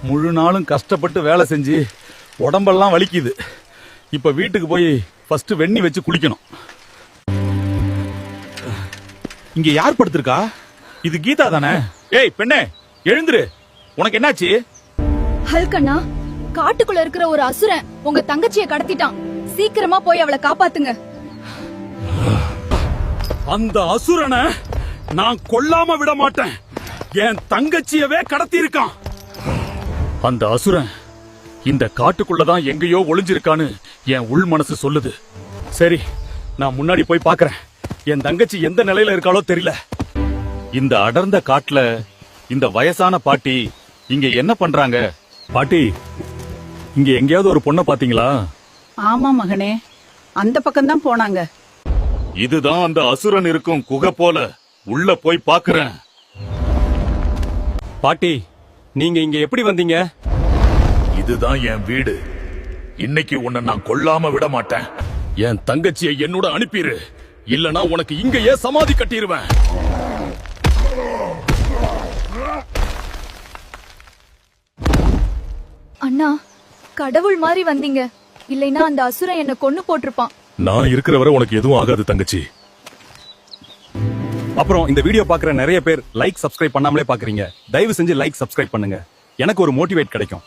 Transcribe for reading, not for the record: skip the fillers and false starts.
முழு நாளும் கஷ்டப்பட்டு வேலை செஞ்சு உடம்பெல்லாம் வலிக்குது. இப்ப வீட்டுக்கு போய் ஃபர்ஸ்ட் வெண்ணி வச்சு குளிக்கணும். இங்க யார் படுத்திருக்கா? இது கீதா தானே? ஏய் பெண்ணே, எழுந்துரு. உனக்கு என்னாச்சு? ஹல்கண்ணா, காட்டுக்குள்ள இருக்கிற ஒரு அசுரன் உங்க தங்கச்சியை கடத்திட்டான். சீக்கிரமா போய் அவளை காப்பாத்துங்க. அந்த அசுரனை நான் கொல்லாம விட மாட்டேன். என் தங்கச்சியவே கடத்தி இருக்கான். அந்த அசுரன் இந்த காட்டுக்குள்ளதான் எங்கேயோ ஒளிஞ்சிருக்கான்னு என் உள் மனசு சொல்லுது. சரி, நான் முன்னாடி போய் பாக்குறேன். என் தங்கச்சி எந்த நிலையில இருக்காளோ தெரியல. இந்த அடர்ந்த காட்டுல இந்த வயசான பாட்டி இங்க என்ன பண்றாங்க? பாட்டி, இங்க எங்கேயாவது ஒரு பொண்ணை பாத்தீங்களா? ஆமா மகனே, அந்த பக்கம்தான் போனாங்க. இதுதான் அந்த அசுரன் இருக்கும் குகை போல. உள்ள போய் பாக்குறேன். பாட்டி, நீங்க இங்க எப்படி வந்தீங்க? இதுதான் என் வீடு. இன்னைக்கு உன்னை நான் கொல்லாம விட மாட்டேன். என் தங்கச்சியை என்னோட அனுப்பிடு, இல்லனா உனக்கு இங்கேயே சமாதி கட்டிடுவேன். அண்ணா, கடவுள் மாதிரி வந்தீங்க. இல்லைன்னா அந்த அசுரன் என்ன கொன்னு போட்டிருப்பான். நான் இருக்கிற வரை உனக்கு எதுவும் ஆகாது தங்கச்சி. அப்புறம் இந்த வீடியோ பாக்குற நிறைய பேர் லைக் சப்ஸ்கிரைப் பண்ணாமலே பாக்குறீங்க. தயவு செஞ்சு லைக் சப்ஸ்கிரைப் பண்ணுங்க. எனக்கு ஒரு மோட்டிவேட் கிடைக்கும்.